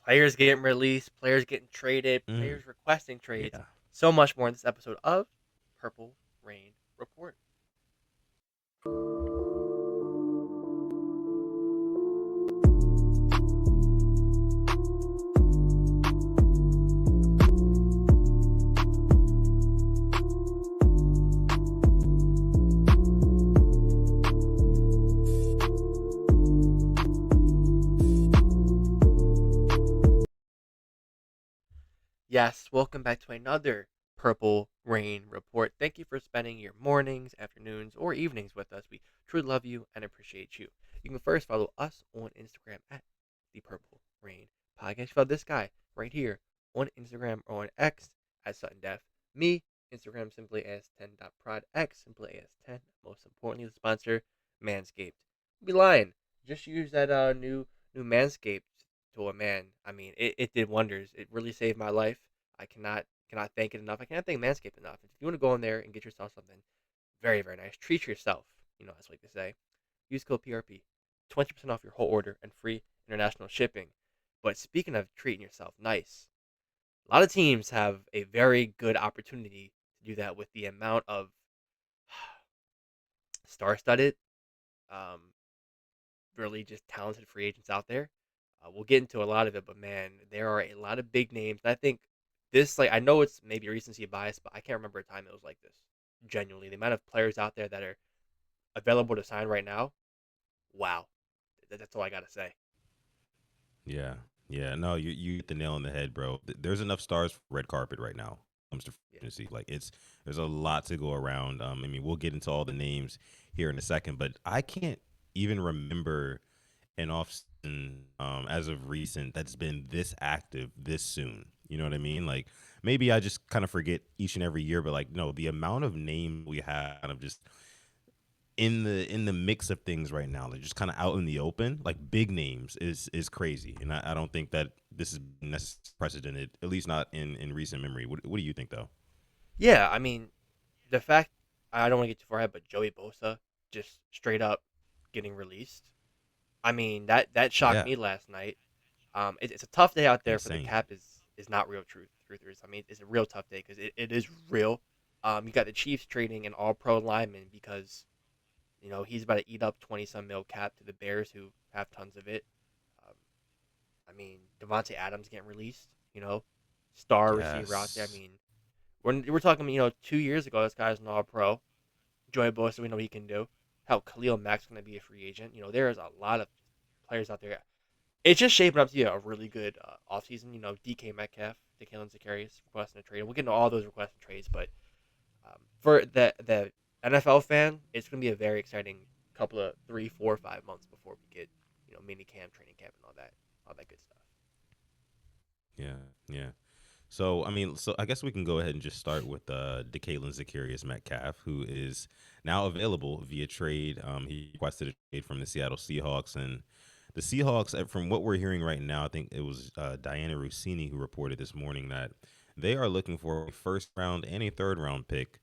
Players getting released, players getting traded, Mm, players requesting trades. yeah. So much more in this episode of Purple Rain Report. Yes, welcome back to another Purple Rain Report. Thank you for spending your mornings, afternoons, or evenings with us. We truly love you and appreciate you. You can first follow us on Instagram at the Purple Rain Podcast. Follow this guy right here on Instagram or on X at Sutton Def. Me, Instagram simply as 10.prod, X simply as 10. Most importantly, the sponsor, Manscaped. Be lying. Just use that new Manscaped tool, man. I mean, it did wonders. It really saved my life. I cannot thank it enough. I cannot thank Manscaped enough. If you want to go in there and get yourself something very, very nice, treat yourself, as I like to say. Use code PRP, 20% off your whole order and free international shipping. But speaking of treating yourself nice, a lot of teams have a very good opportunity to do that with the amount of star-studded, um, really just talented free agents out there. We'll get into a lot of it, but man, there are a lot of big names. And I think this, like, I know it's maybe recency bias, but I can't remember a time it was like this. Genuinely, the amount of players out there that are available to sign right now, wow. That's all I gotta say. Yeah. Yeah. No, you hit the nail on the head, bro. There's enough stars for red carpet right now. When it comes to free Yeah, agency. Like there's a lot to go around. I mean, we'll get into all the names here in a second, but I can't even remember an off season as of recent that's been this active this soon. You know what I mean? Like maybe I just kind of forget each and every year, but like no, the amount of names we have kind of just in the mix of things right now, like just kind of out in the open, like big names is crazy, and I don't think that this is precedented, at least not in recent memory. What do you think though? yeah. I mean, the fact I don't want to get too far ahead, but Joey Bosa just straight up getting released. I mean, that shocked Yeah, me last night. It's a tough day out there for the insane. cap is not real truthers. I mean, it's a real tough day because it is real. You got the Chiefs trading an All Pro lineman because he's about to eat up 20 some mil cap to the Bears who have tons of it. Um, I mean, Devontae Adams getting released. Star receiver out there. I Yes. mean, we're talking 2 years ago. This guy's an All Pro. Joey Bosa, we know he can do. How Khalil Mack's going to be a free agent. There's a lot of players out there. It's just shaping up to be a really good offseason. DK Metcalf, DeKalen Zacharias requesting a trade. We'll get into all those requests and trades, but for the NFL fan, it's going to be a very exciting couple of 3, 4, 5 months before we get mini camp, training camp, and all that good stuff. Yeah, yeah. So I mean, so I guess we can go ahead and just start with DeKalen Zacharias Metcalf, who is now available via trade. He requested a trade from the Seattle Seahawks, and the Seahawks, from what we're hearing right now, I think it was Diana Rossini who reported this morning that they are looking for a first round and a third round pick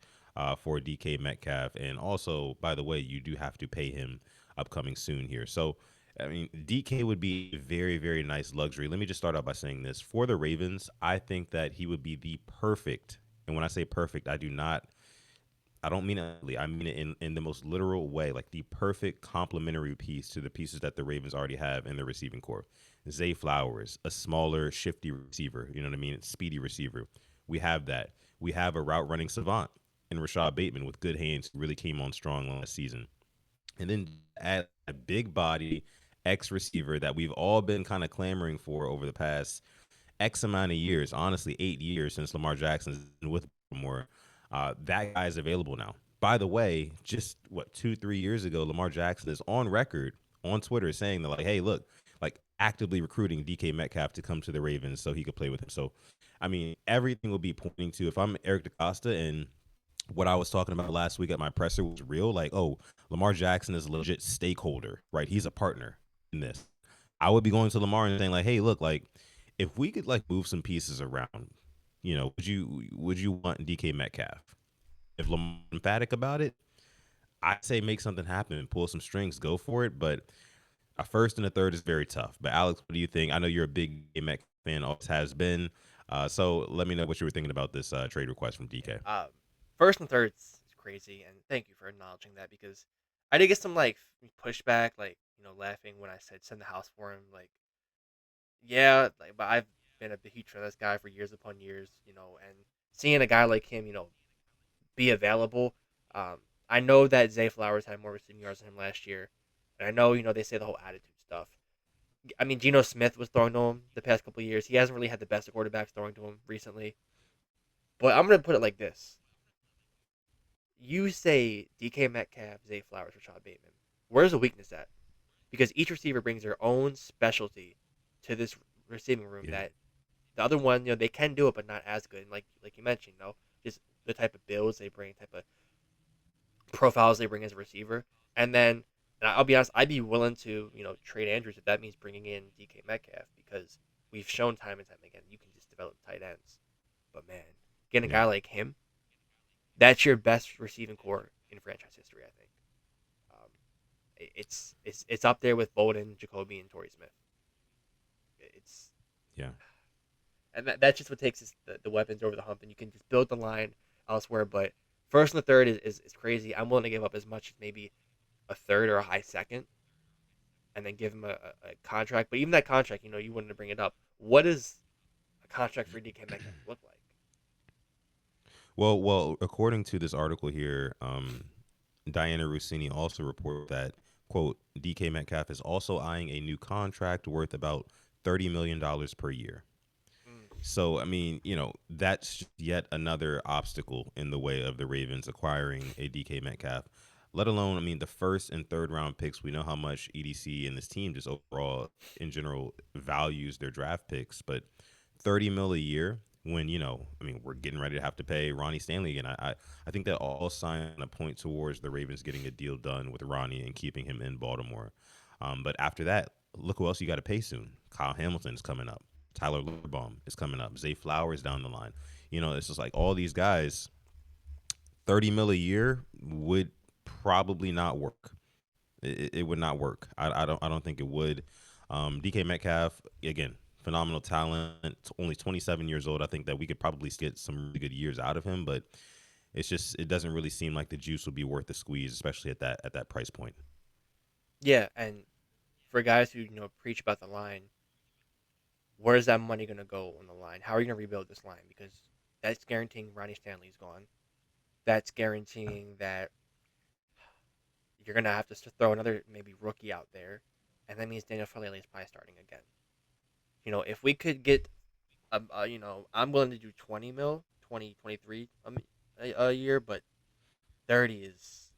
for DK Metcalf, and also, by the way, you do have to pay him upcoming soon here. So I mean, DK would be a very, very nice luxury. Let me just start out by saying this. For the Ravens, I think that he would be the perfect, and when I say perfect, I don't mean it literally. I mean it in the most literal way, like the perfect complementary piece to the pieces that the Ravens already have in their receiving core. Zay Flowers, a smaller, shifty receiver, you know what I mean? Speedy receiver. We have that. We have a route running savant in Rashad Bateman with good hands who really came on strong last season. And then add a big body X receiver that we've all been kind of clamoring for over the past X amount of years, honestly, 8 years since Lamar Jackson's been with Baltimore. That guy is available now. By the way, just what 2, 3 years ago, Lamar Jackson is on record on Twitter saying that, like, hey, look, like actively recruiting DK Metcalf to come to the Ravens so he could play with him. So, I mean, everything will be pointing to if I'm Eric DeCosta and what I was talking about last week at my presser was real. Like, oh, Lamar Jackson is a legit stakeholder, right? He's a partner in this. I would be going to Lamar and saying like, hey, look, like, if we could like move some pieces around, would you want DK Metcalf? If Lamar's emphatic about it, I'd say make something happen, pull some strings, go for it. But a first and a third is very tough. But Alex, what do you think? I know you're a big Metcalf fan, always has been. So let me know what you were thinking about this trade request from DK. Yeah. First and thirds is crazy, and thank you for acknowledging that because I did get some like pushback, like laughing when I said send the house for him. Like, yeah, like, but I've been a huge fan of this guy for years upon years, and seeing a guy like him, be available. Um, I know that Zay Flowers had more receiving yards than him last year, and I know they say the whole attitude stuff. I mean, Geno Smith was throwing to him the past couple of years. He hasn't really had the best of quarterbacks throwing to him recently. But I'm gonna put it like this: you say DK Metcalf, Zay Flowers, Rashad Bateman. Where's the weakness at? Because each receiver brings their own specialty to this receiving room Yeah, that the other one, they can do it, but not as good. And like you mentioned, just the type of builds they bring, type of profiles they bring as a receiver. And I'll be honest, I'd be willing to, trade Andrews if that means bringing in DK Metcalf because we've shown time and time again you can just develop tight ends. But man, getting a yeah, guy like him, that's your best receiving core in franchise history, I think. Um, it's up there with Bolden, Jacoby, and Torrey Smith. It's yeah. and that's just what takes the weapons over the hump, and you can just build the line elsewhere. But first and the third is crazy. I'm willing to give up as much as maybe a third or a high second, and then give him a contract. But even that contract, you wanted to bring it up. What does a contract for DK Metcalf look like? Well, according to this article here, Diana Rossini also reported that quote DK Metcalf is also eyeing a new contract worth about $30 million per year. Mm. So, I mean, that's just yet another obstacle in the way of the Ravens acquiring a DK Metcalf. Let alone, I mean, the first and third round picks. We know how much EDC and this team just overall, in general, values their draft picks. But 30 mil a year, when I mean, we're getting ready to have to pay Ronnie Stanley again. I think that all sign a point towards the Ravens getting a deal done with Ronnie and keeping him in Baltimore. But after that, look who else you got to pay soon. Kyle Hamilton's coming up. Tyler Linderbaum is coming up. Zay Flowers down the line. It's just like all these guys. 30 mil a year would probably not work. It would not work. I don't think it would. DK Metcalf again, phenomenal talent. Only 27 years old. I think that we could probably get some really good years out of him, but it doesn't really seem like the juice would be worth the squeeze, especially at that price point. Yeah, and for guys who preach about the line, where's that money gonna go on the line? How are you gonna rebuild this line? Because that's guaranteeing Ronnie Stanley's gone. That's guaranteeing that you're gonna have to throw another maybe rookie out there, and that means Daniel Falele is probably starting again. If we could get, I'm willing to do 20 mil, 20, 23 a year, but 30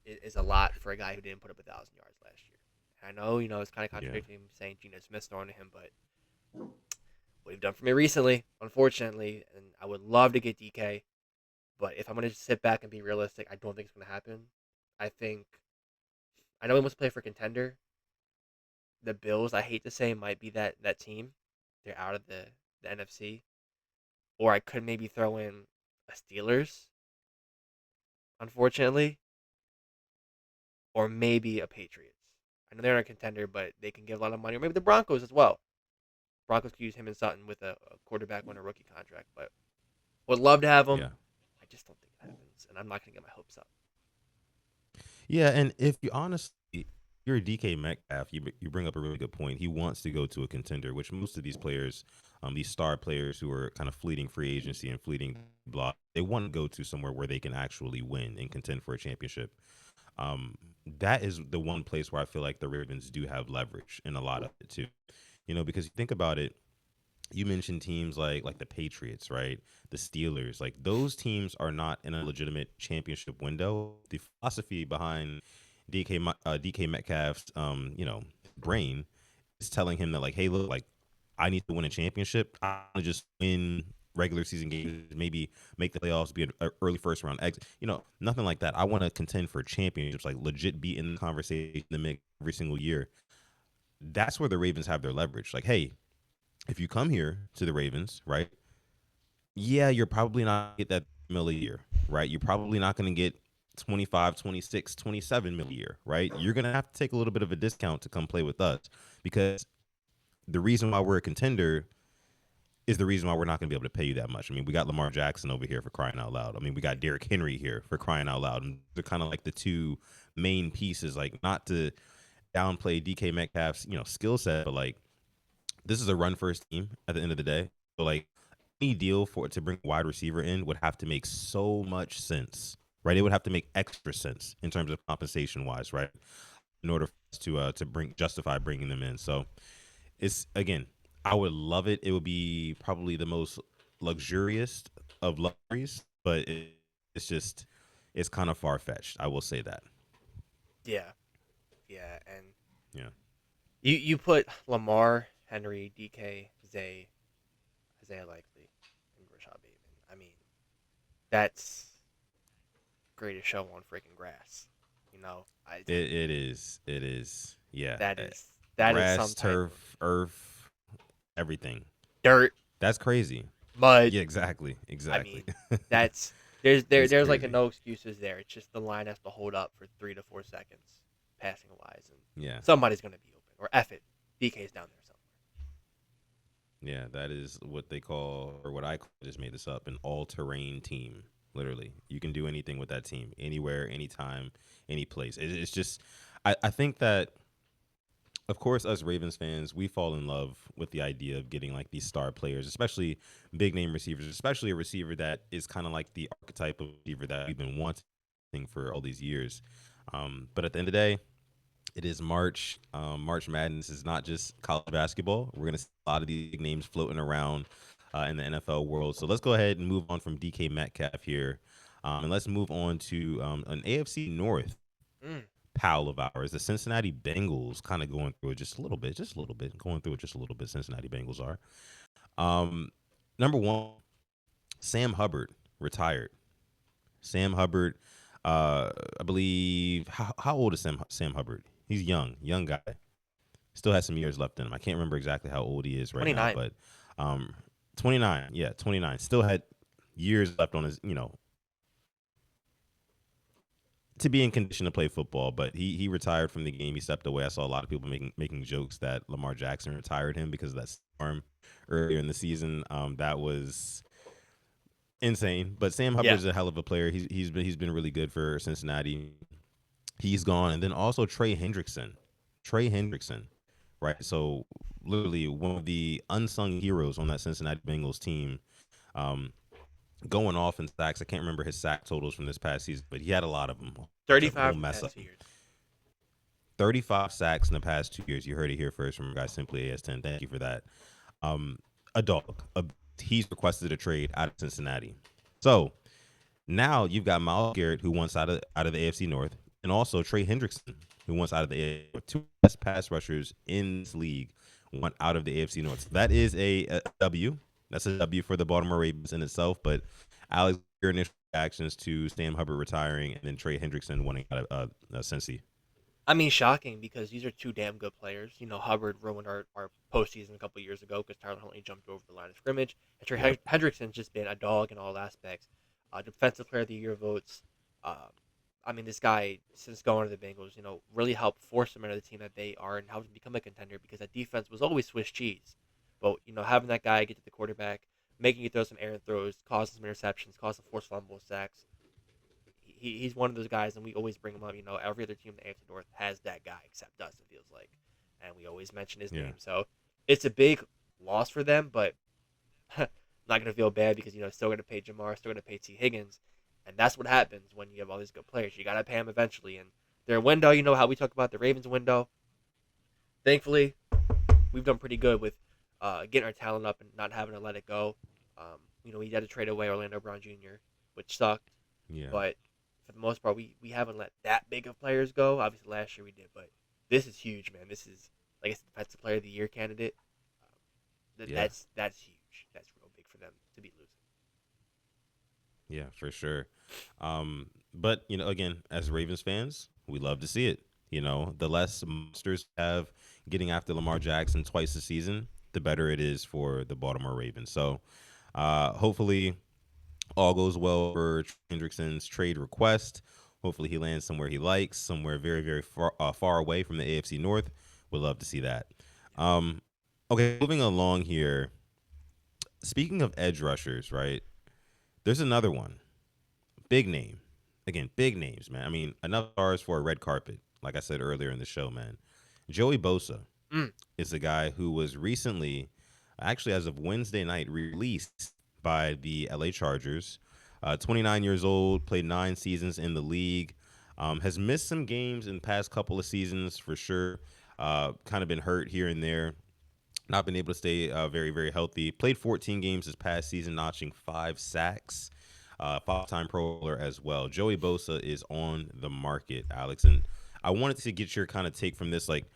is a lot for a guy who didn't put up 1,000 yards last year. And I know, it's kind of Yeah. contradicting saying Geno Smith's throwing to him, but what he's done for me recently, unfortunately, and I would love to get DK, but if I'm gonna just sit back and be realistic, I don't think it's gonna happen. I think I know he wants to play for contender. The Bills, I hate to say, might be that team. They're out of the NFC, or I could maybe throw in a Steelers, unfortunately, or maybe a Patriots. I know they're not a contender, but they can give a lot of money, or maybe the Broncos as well. Broncos could use him and Sutton with a quarterback on a rookie contract, but would love to have him. Yeah. I just don't think it happens, and I'm not gonna get my hopes up. Yeah, and if you honestly, you're a DK Metcalf, you bring up a really good point. He wants to go to a contender, which most of these players, these star players who are kind of fleeting free agency and fleeting block, they want to go to somewhere where they can actually win and contend for a championship. Um, that is the one place where I feel like the Ravens do have leverage in a lot of it too. Because you think about it, you mentioned teams like the Patriots, right? The Steelers, like those teams are not in a legitimate championship window. The philosophy behind DK Metcalf's brain is telling him that like, hey, look, like I need to win a championship. I want to just win regular season games, maybe make the playoffs, be an early first round exit. Nothing like that. I want to contend for championships, like legit be in the conversation, the mix every single year. That's where the Ravens have their leverage. Like, hey, if you come here to the Ravens, right? Yeah, you're probably not going to get that mil a year, right? You're probably not going to get 25, 26, 27 mil a year, right? You're going to have to take a little bit of a discount to come play with us because the reason why we're a contender is the reason why we're not going to be able to pay you that much. I mean, we got Lamar Jackson over here for crying out loud. I mean, we got Derrick Henry here for crying out loud. And they're kind of like the two main pieces. Like, not to downplay DK Metcalf's skill set, but like this is a run first team at the end of the day. So like any deal for it to bring a wide receiver in would have to make so much sense, right? It would have to make extra sense in terms of compensation wise, right? In order for us to bring justify bringing them in. So it's again, I would love it. It would be probably the most luxurious of luxuries, but it's just it's kind of far fetched. I will say that. Yeah, yeah, and Yeah. you put Lamar, Henry, DK, Zay, Isaiah Likely, and Rashad Bateman. I mean, that's greatest show on freaking grass. You know, I It is. It is. Yeah. that is some Grass, type of turf, earth, everything. dirt, That's crazy. mud. Yeah, exactly. I Exactly. mean, that's there's It's there's like a crazy. no excuses there. It's just the line has to hold up for 3 to 4 seconds, passing wise, and Yeah. somebody's gonna be open. Or F it, DK's down there somewhere. Yeah, that is what they call, or what I call, just made this up, an all-terrain team. Literally, you can do anything with that team, anywhere, anytime, any place. It's just, I think that, of course, us Ravens fans, we fall in love with the idea of getting like these star players, especially big name receivers, especially a receiver that is kind of like the archetype of receiver that we've been wanting for all these years. But at the end of the day, it is March. March Madness is not just college basketball. We're going to see a lot of these big names floating around in the NFL world. So let's go ahead and move on from DK Metcalf here. And let's move on to an AFC North Mm. pal of ours, the Cincinnati Bengals, kind of going through it going through it just a little bit. Cincinnati Bengals are. Um, Number one, Sam Hubbard retired. Sam Hubbard, I believe, how old is Sam Hubbard? He's young guy. Still has some years left in him. I can't remember exactly how old he is right now, 29. but um, 29. Yeah, 29. Still had years left on his, to be in condition to play football. But he retired from the game. He stepped away. I saw a lot of people making jokes that Lamar Jackson retired him because of that storm earlier in the season. That was insane. But Sam Yeah. Hubbard's a hell of a player. He's been really good for Cincinnati. He's gone, and then also Trey Hendrickson. Trey Hendrickson, right? So literally one of the unsung heroes on that Cincinnati Bengals team, um, going off in sacks. I can't remember his sack totals from this past season, but he had a lot of them. A whole 35 the mess past up. 2 years. 35 sacks in the past 2 years. You heard it here first from guy simply AS10. Thank you for that. Um, a dog. He's requested a trade out of Cincinnati. So now you've got Miles Garrett, who wants out of the AFC North, and also Trey Hendrickson, who wants out of the AFC North. Two best pass rushers in this league want out of the AFC North. So that is a W. That's a W for the Baltimore Ravens in itself. But Alex, your initial reactions to Sam Hubbard retiring and then Trey Hendrickson wanting out of Cincy? I mean, shocking because these are two damn good players. Hubbard ruined our postseason a couple years ago because Tyler Huntley jumped over the line of scrimmage. And Trey Yep. Hendrickson's just been a dog in all aspects. Defensive Player of the Year votes. Um, I mean, this guy, since going to the Bengals, really helped force them into the team that they are and helped them become a contender because that defense was always Swiss cheese. But, having that guy get to the quarterback, making you throw some errant throws, causing some interceptions, causing forced fumble sacks, he's one of those guys, and we always bring him up. Every other team in the AFC North has that guy except us. It feels like, and we always mention his Yeah. name. So it's a big loss for them, but not gonna feel bad because still gonna pay Jamar, still gonna pay T Higgins, and that's what happens when you have all these good players. You gotta pay them eventually, and their window. You know how we talk about the Ravens window. Thankfully, we've done pretty good with getting our talent up and not having to let it go. We had to trade away Orlando Brown Jr., which sucked. Yeah. But for the most part, we haven't let that big of players go. Obviously, last year we did, but this is huge, man. This is, like I said, defensive player of the year candidate. Yeah. That's huge. That's real big for them to be losing. Yeah, for sure. But again, as Ravens fans, we love to see it. The less monsters have getting after Lamar Jackson twice a season, the better it is for the Baltimore Ravens. So, hopefully, all goes well for Hendrickson's trade request. Hopefully, he lands somewhere he likes, somewhere very, very far away from the AFC North. Would love to see that. Yeah. Um, okay, moving along here. speaking of edge rushers, right? There's another one. Big name. Again, big names, man. I mean, enough stars for a red carpet. Like I said earlier in the show, man. Joey Bosa Mm. is a guy who was recently, actually as of Wednesday night, released by the LA Chargers. 29 years old, played 9 seasons in the league. Has missed some games in the past couple of seasons for sure. Kind of been hurt here and there. Not been able to stay very, very healthy. Played 14 games this past season, notching 5 sacks. Five-time Pro Bowler as well. Joey Bosa is on the market, Alex, and I wanted to get your kind of take from this. Like,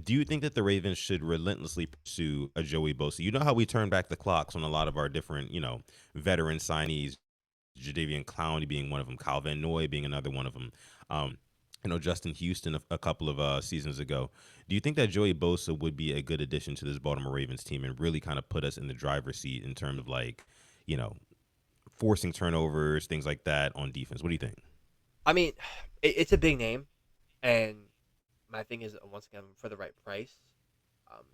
do you think that the Ravens should relentlessly pursue a Joey Bosa? You know how we turn back the clocks on a lot of our different, veteran signees, Jadavian Clowney being one of them, Kyle Van Noy being another one of them. Um, Justin Houston a couple of seasons ago. Do you think that Joey Bosa would be a good addition to this Baltimore Ravens team and really kind of put us in the driver's seat in terms of like, you know, forcing turnovers, things like that on defense? What do you think? I mean, it's a big name, and my thing is once again for the right price.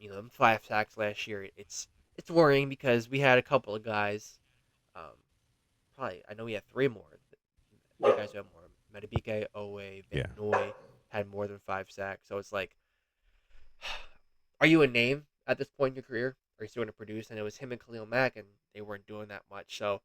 Them 5 sacks last year. It's worrying because we had a couple of guys. Um, Probably I know we had three more. Three guys who had more. Metabike, Owe, Van Yeah. Noy had more than 5 sacks. So it's like, are you a name at this point in your career? Are you still going to produce? And it was him and Khalil Mack, and they weren't doing that much. So,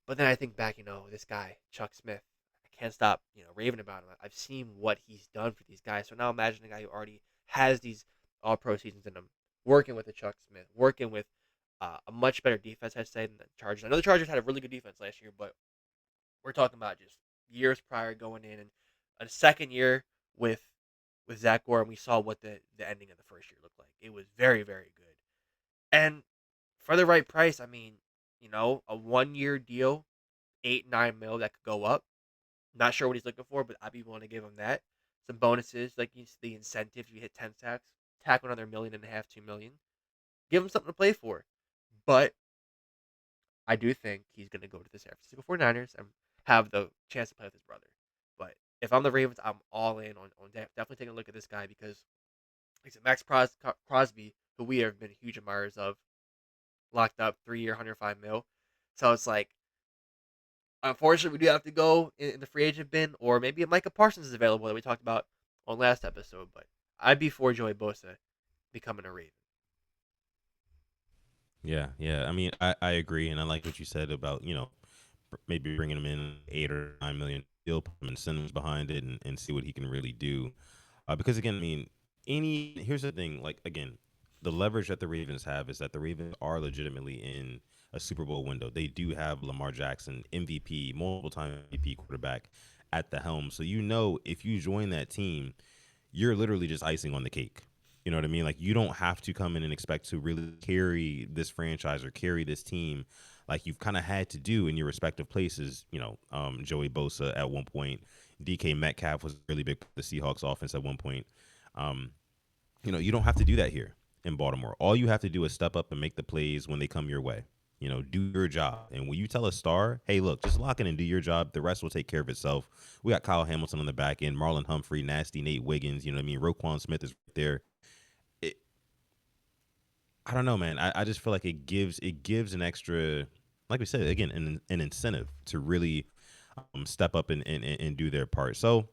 but then I think back, this guy Chuck Smith. I can't stop, raving about him. I've seen what he's done for these guys. So now imagine a guy who already has these All Pro seasons in him, working with the Chuck Smith, working with a much better defense, I'd say, than the Chargers. I know the Chargers had a really good defense last year, but we're talking about just years prior going in and a second year with Zach Gore, and we saw what the ending of the first year looked like. It was very, very good. And for the right price, I mean, a 1 year deal, 8-9 mil that could go up. Not sure what he's looking for, but I'd be willing to give him that. Some bonuses, like the incentive, if you hit 10 sacks, tack another 1.5 million, 2 million. Give him something to play for. But I do think he's going to go to the San Francisco 49ers and have the chance to play with his brother. But if I'm the Ravens, I'm all in on definitely taking a look at this guy because like I said, Crosby, who we have been huge admirers of, locked up 3 year, 105 mil. So it's like, unfortunately, we do have to go in the free agent bin, or maybe Micah Parsons is available that we talked about on last episode. But I'd be for Joey Bosa becoming a Raven. Yeah, yeah. I mean, I agree, and I like what you said about maybe bringing him in 8 or 9 million deal, put some incentives behind it, and see what he can really do. Because again, I mean, here's the thing. Like again, the leverage that the Ravens have is that the Ravens are legitimately in a Super Bowl window. They do have Lamar Jackson, MVP, multiple time MVP quarterback at the helm. So if you join that team, you're literally just icing on the cake. You know what I mean? Like you don't have to come in and expect to really carry this franchise or carry this team like you've kind of had to do in your respective places. Joey Bosa at one point, DK Metcalf was really big for the Seahawks offense at one point. Um, you don't have to do that here in Baltimore. All you have to do is step up and make the plays when they come your way. Do your job. And when you tell a star, hey, look, just lock in and do your job, the rest will take care of itself. We got Kyle Hamilton on the back end, Marlon Humphrey, nasty Nate Wiggins. You know what I mean? Roquan Smith is right there. It, I don't know, man. I just feel like it gives an extra, like we said again, an incentive to really step up and do their part. So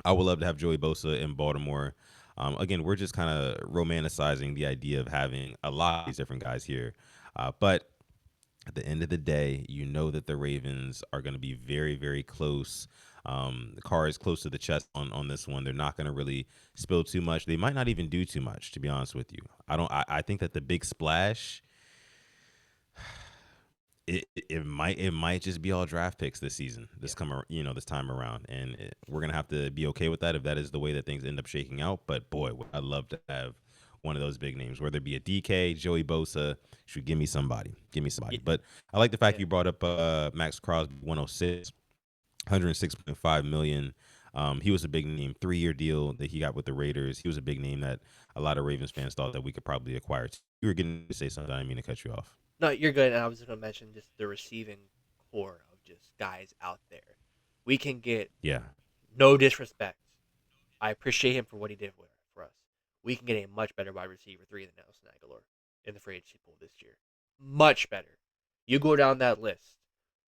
I would love to have Joey Bosa in Baltimore. Again, we're just kind of romanticizing the idea of having a lot of these different guys here. But at the end of the day, you know that the Ravens are going to be very, very close. The car is close to the chest on this one. They're not going to really spill too much. They might not even do too much, to be honest with you. I don't. I think that the big splash it might just be all draft picks this season, Yeah. this time around, and we're gonna have to be okay with that if that is the way that things end up shaking out. But boy, I'd love to have one of those big names, whether it be a DK, Joey Bosa. Should give me somebody. Yeah. But I like the fact Yeah. you brought up Max Crosby, 106, 106.5 million. He was a big name, 3 year deal that he got with the Raiders. He was a big name that a lot of Ravens fans thought that we could probably acquire. You were getting to say something. I didn't mean to cut you off. No, you're good. And I was just going to mention just the receiving core of just guys out there. We can get Yeah. no disrespect. I appreciate him for what he did for us. We can get a much better wide receiver 3 than Nelson Aguilar in the free agency pool this year. Much better. You go down that list.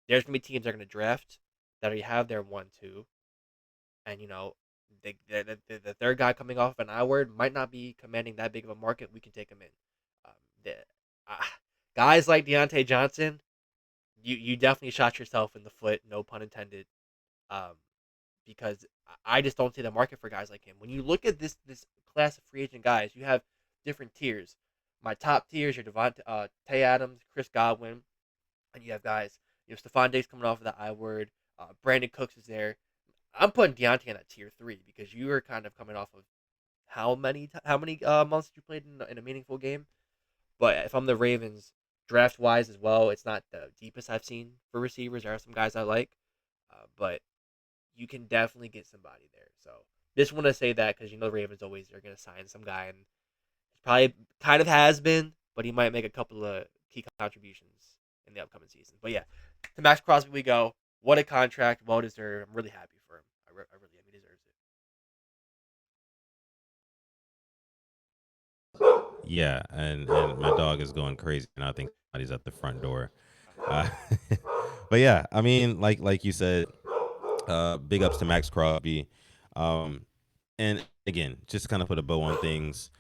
There's gonna be teams that are gonna draft that already have their 1-2, and the third guy coming off an I word might not be commanding that big of a market. We can take him in. Um, the, uh, Guys like Deontay Johnson, you definitely shot yourself in the foot. No pun intended. Um, because I just don't see the market for guys like him. When you look at this class of free agent guys, you have different tiers. My top tiers are Devontae Tay Adams, Chris Godwin, and you have guys. Stephon Diggs coming off of the I word. Brandon Cooks is there. I'm putting Deontay in at tier 3 because you are kind of coming off of how many months you played in a meaningful game. But if I'm the Ravens, draft wise as well, it's not the deepest I've seen for receivers. There are some guys I like, but you can definitely get somebody there. So just want to say that because the Ravens always are going to sign some guy, and he probably kind of has been, but he might make a couple of key contributions in the upcoming season. But yeah, to Max Crosby we go. What a contract, well deserved. I'm really happy for him. I really am. He deserves it. Yeah, and my dog is going crazy, and I think somebody's at the front door. Uh, but yeah, I mean, like you said, big ups to Max Crosby. Um, and again, just kind of put a bow on things.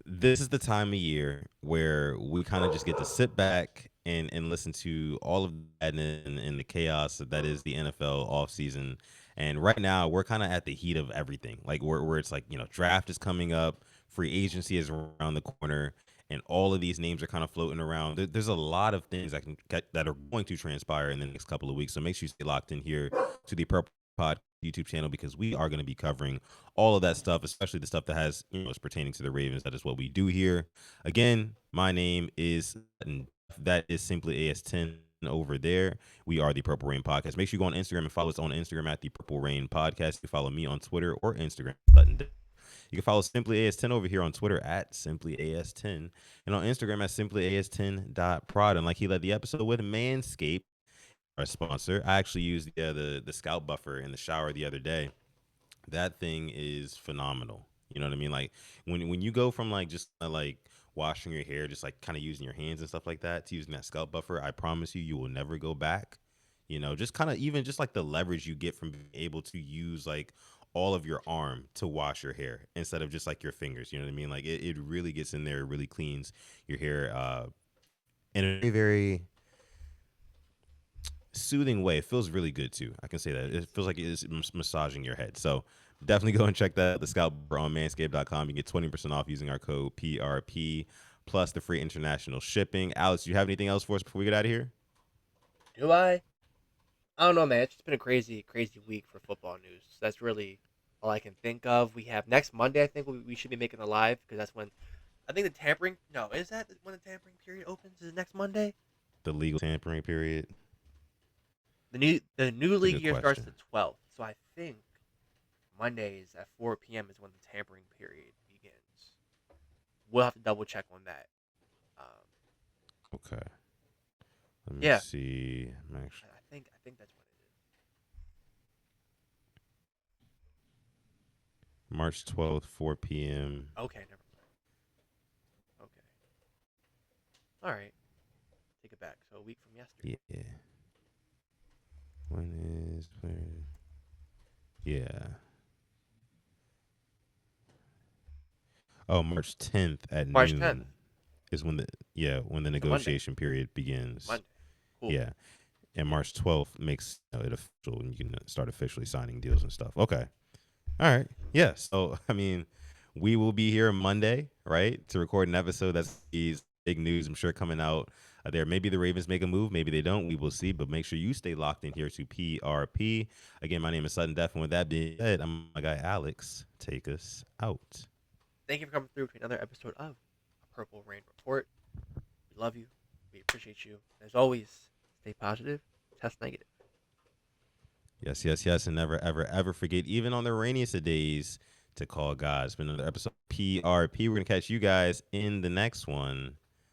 This is the time of year where we kind of just get to sit back and listen to all of that and the chaos that is the NFL offseason. And right now, we're kind of at the heat of everything. Like where it's like, draft is coming up, free agency is around the corner, and all of these names are kind of floating around. There's a lot of things that are going to transpire in the next couple of weeks. So make sure you stay locked in here to the Purple Pod YouTube channel because we are going to be covering all of that stuff, especially the stuff that has, is pertaining to the Ravens. That is what we do here. Again, my name is, that is simply AS10 over there. We are the Purple Rain Podcast. Make sure you go on Instagram and follow us on Instagram at the Purple Rain Podcast. You can follow me on Twitter or Instagram. You can follow Simply AS10 over here on Twitter at Simply AS10 and on Instagram at Simply AS10.prod. And like he led the episode with Manscaped, our sponsor. I actually used the scalp buffer in the shower the other day. That thing is phenomenal. You know what I mean? Like when you go from like just like washing your hair, just like kind of using your hands and stuff like that to using that scalp buffer, I promise you will never go back. Just kind of even just like the leverage you get from being able to use like all of your arm to wash your hair instead of just like your fingers. You know what I mean? Like it really gets in there, it really cleans your hair in a very, very soothing way. It feels really good too. I can say that. It feels like it is massaging your head. So definitely go and check that out. The Scalp on manscaped.com. You get 20% off using our code PRP plus the free international shipping. Alex, do you have anything else for us before we get out of here? Do I? I don't know, man. It's just been a crazy, crazy week for football news. That's really all I can think of. We have next Monday. I think we should be making a live because that's when I think the tampering. No, is that when the tampering period opens? Is it next Monday? The legal tampering period. The new It's a league good year starts question. the 12th, so I think Mondays at 4 p.m. is when the tampering period begins. We'll have to double check on that. Um, Okay. Let me yeah, see. I think that's what it March 12th, 4 p.m. is. Okay, never mind. Okay, all right, take it back. So a week from yesterday. Yeah. When is where? Yeah. Oh, March 10th at March 10th. noon is when the It's a Monday. negotiation period begins. Monday. Cool. Yeah. And March 12th makes it official and you can start officially signing deals and stuff. Okay. All right. Yeah. So, I mean, we will be here Monday, right, to record an episode. That's big news, I'm sure, coming out there. Maybe the Ravens make a move. Maybe they don't. We will see. But make sure you stay locked in here to PRP. Again, my name is Sutton Def. And with that being said, I'm my guy, Alex. Take us out. Thank you for coming through to another episode of A Purple Rain Report. We love you. We appreciate you. As always, stay positive. Test negative. Yes, yes, yes. And never, ever, ever forget, even on the rainiest of days, to call God. It's been another episode of PRP. We're going to catch you guys in the next one.